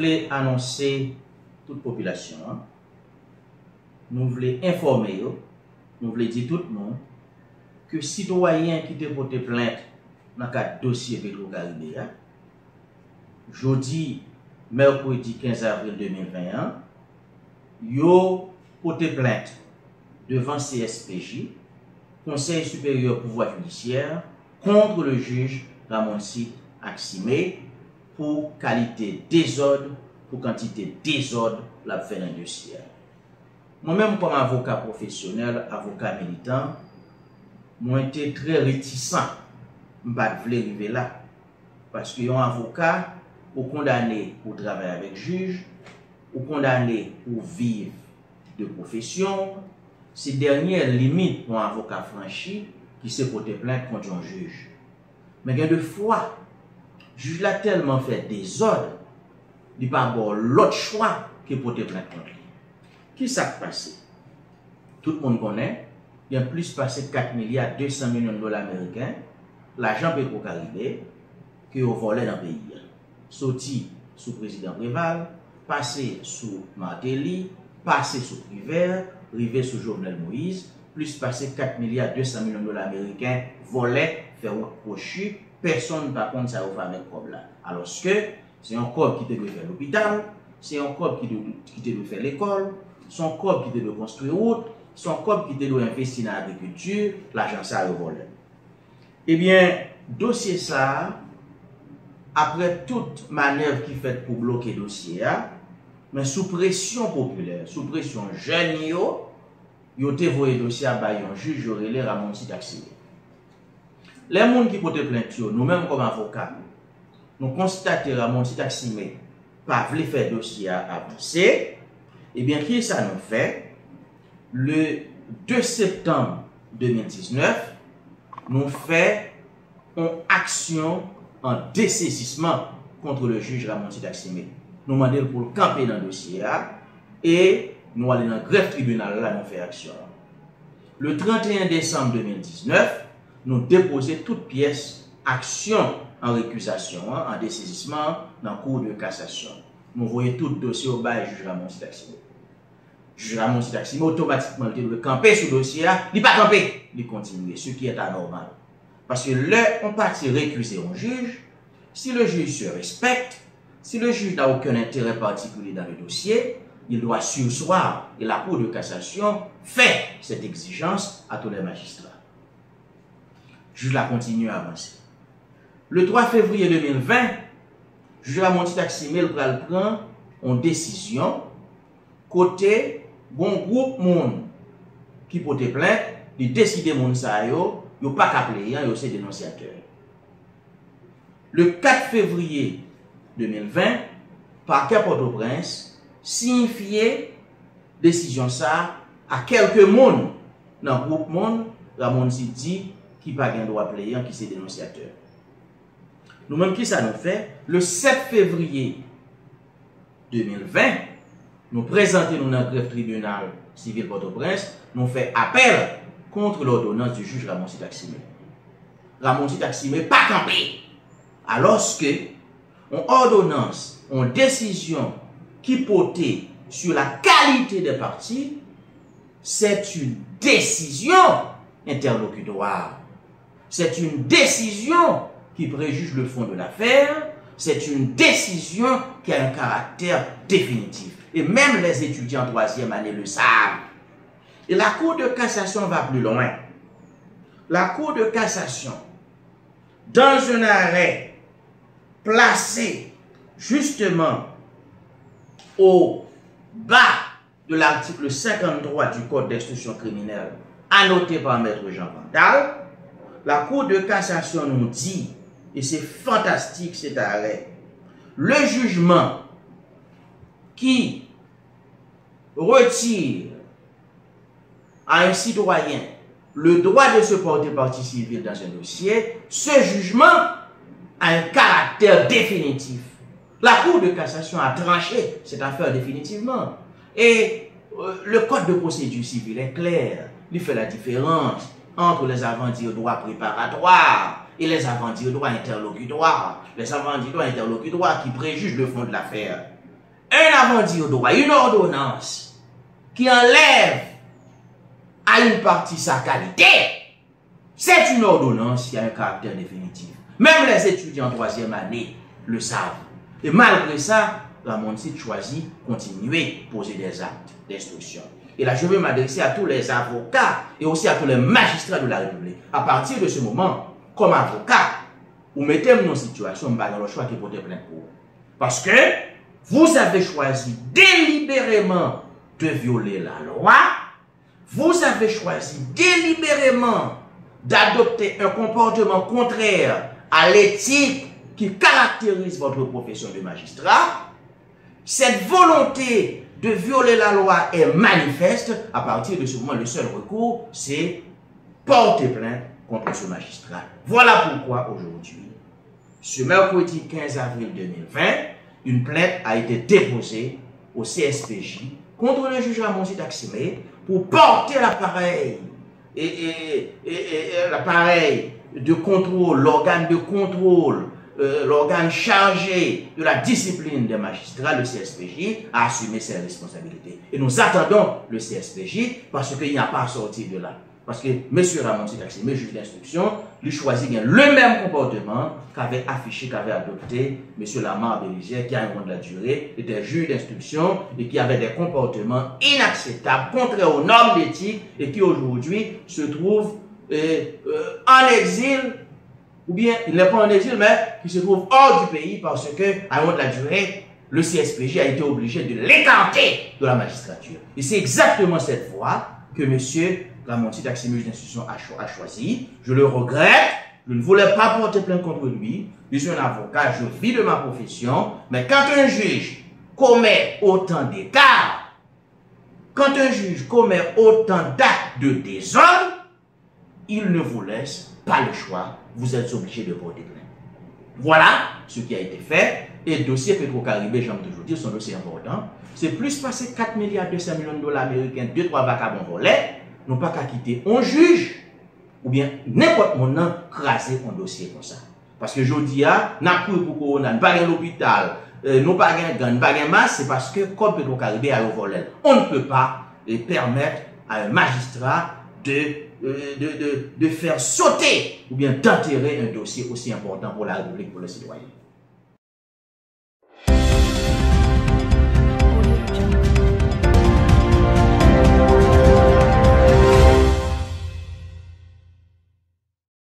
voulons annoncer toute population, nous voulons informer, nous voulons dire tout le monde que citoyens qui ont porté plainte dans le cadre dossier Petro-Caribé, jeudi, mercredi 15 avril 2021, yo porté plainte devant CSPJ, Conseil supérieur pouvoir judiciaire, contre le juge Ramonsi Aximé pour qualité désordre, pour quantité désordre la fait un dossier. Moi-même, comme avocat professionnel, avocat militant, moi été très réticent, je ne voulais arriver là. Parce que un avocat, ou condamné pour travailler avec juge, ou condamné pour vivre de profession, ces dernières limites pour un avocat franchi qui s'est porté plainte contre un juge. Mais il y a deux fois, le juge l'a tellement fait désordre, il n'y a pas l'autre choix que porter plainte contre lui. Qui s'est passé? Tout le monde connaît, il y a plus passé 4 milliards 200 millions de dollars américains, l'argent Petro-Caribé, que vous volé dans le pays. Sorti sous président Préval, passé sous Martelly, passé sous Privert, arrivé sous Jovenel Moïse, plus passé 4 milliards 200 millions de dollars américains, volé, fait reprocher, personne par contre ça va avec problème. Alors que c'est un corps qui devait faire l'hôpital, c'est un corps qui devait faire l'école, c'est un corps qui devait construire route, c'est un corps qui devait investir dans l'agriculture, l'argent ça a volé. Eh bien, dossier ça, après toute manœuvre qui fait pour bloquer le dossier, mais sous pression populaire, sous pression jeune, yo te voye dossier à un juge Jorele Ramonsi Aximé. Les gens qui portent plainte, nous-mêmes comme avocats, nous constatons que Ramonsi Aximé pas voulu faire dossier avancer. Eh bien, qui ça nous fait? Le 2 septembre 2019, nous faisons une action en dessaisissement contre le juge Ramonsi Aximé. Nous demandons pour le camper dans le dossier et nous allons dans le greffe tribunal là, nous faisons action. Le 31 décembre 2019, nous déposons toute pièce action en récusation, en dessaisissement dans la cour de cassation. Nous voyons tout le dossier au bas du juge Ramonsi Aximé. Le juge Ramonsi Aximé automatiquement il doit camper sur le dossier, il ne va pas camper, il continue, ce qui est anormal. Parce que là, on partit récuser un juge, si le juge se respecte, si le juge n'a aucun intérêt particulier dans le dossier, il doit surseoir et la Cour de cassation fait cette exigence à tous les magistrats. Le juge la continue à avancer. Le 3 février 2020, le juge Ramonsi Aximé prend une décision côté bon groupe monde qui porte plainte, il décide moun sa yo, yo pas qu'à player, yo c'est dénonciateur. Le 4 février 2020, parquet Port-au-Prince signifié décision ça à quelques monde dans le groupe monde Ramonsi dit qui pas gain droit player qui c'est dénonciateur. Nous-mêmes qui ça nous fait le 7 février 2020 nous présentons nous dans le greffe tribunal civil Port-au-Prince, nous fait appel contre l'ordonnance du juge Ramonsi Aximé. Ramonsi Aximé pas campé. Alors que on ordonnance, on décision qui portait sur la qualité des parties, c'est une décision interlocutoire. C'est une décision qui préjuge le fond de l'affaire. C'est une décision qui a un caractère définitif. Et même les étudiants en troisième année le savent. Et la Cour de cassation va plus loin. La Cour de cassation, dans un arrêt placé justement au bas de l'article 53 du Code d'instruction criminelle, annoté par Maître Jean Vandal, la Cour de cassation nous dit, et c'est fantastique cet arrêt, le jugement qui retire à un citoyen le droit de se porter partie civile dans un dossier, ce jugement a un caractère définitif. La Cour de cassation a tranché cette affaire définitivement. Et le Code de procédure civile est clair. Il fait la différence entre les avant-dits au droit préparatoire et les avant-dits au droit interlocutoire. Les avant-dits au droit interlocutoire qui préjugent le fond de l'affaire. un avant-dire droit, une ordonnance qui enlève à une partie sa qualité, c'est une ordonnance qui a un caractère définitif. Même les étudiants en troisième année le savent. Et malgré ça, la Montit choisit de continuer à poser des actes d'instruction. Et là, je veux m'adresser à tous les avocats et aussi à tous les magistrats de la République. À partir de ce moment, comme avocat, vous mettez dans une situation, vous avez le choix de porter plainte pour vous. Parce que vous avez choisi délibérément de violer la loi, vous avez choisi délibérément d'adopter un comportement contraire à l'éthique qui caractérise votre profession de magistrat. Cette volonté de violer la loi est manifeste. À partir de ce moment, le seul recours, c'est porter plainte contre ce magistrat. Voilà pourquoi aujourd'hui, ce mercredi 15 avril 2020, une plainte a été déposée au CSPJ contre le juge Ramonzi Taximé pour porter l'appareil l'appareil de contrôle, l'organe de contrôle, l'organe chargé de la discipline des magistrats, le CSPJ, à assumer ses responsabilités. Et nous attendons le CSPJ parce qu'il n'y a pas à sortir de là. Parce que M. Ramonzi Taximé, juge d'instruction, lui choisit bien le même comportement qu'avait affiché, qu'avait adopté M. Lamar Béligier, qui a un moment de la durée, était juge d'instruction et qui avait des comportements inacceptables, contraires aux normes d'éthique et qui aujourd'hui se trouve en exil, ou bien il n'est pas en exil, mais qui se trouve hors du pays parce que, à un moment de la durée, le CSPJ a été obligé de l'écarter de la magistrature. Et c'est exactement cette voie que M. Ramonzi Taximé, juge d'instruction, a choisi. Je le regrette. Je ne voulais pas porter plainte contre lui. Je suis un avocat, je vis de ma profession. Mais quand un juge commet autant d'écarts, quand un juge commet autant d'actes de désordre, il ne vous laisse pas le choix. Vous êtes obligé de porter plainte. Voilà ce qui a été fait. Et le dossier Petro-Caribé, j'aime toujours dire, c'est un dossier important. C'est plus passé 4 milliards 200 millions de dollars américains, 2-3 vagabonds volés. Non pas qu'à quitter un juge ou bien n'importe moment craser un dossier comme ça. Parce que je dis, n'a pas pour corona, n'a pas l'hôpital, n'a pas de n'a pas masse, c'est parce que comme Petro-Caribé a volé. On ne peut pas permettre à un magistrat de faire sauter ou bien d'enterrer un dossier aussi important pour la République, pour le citoyen.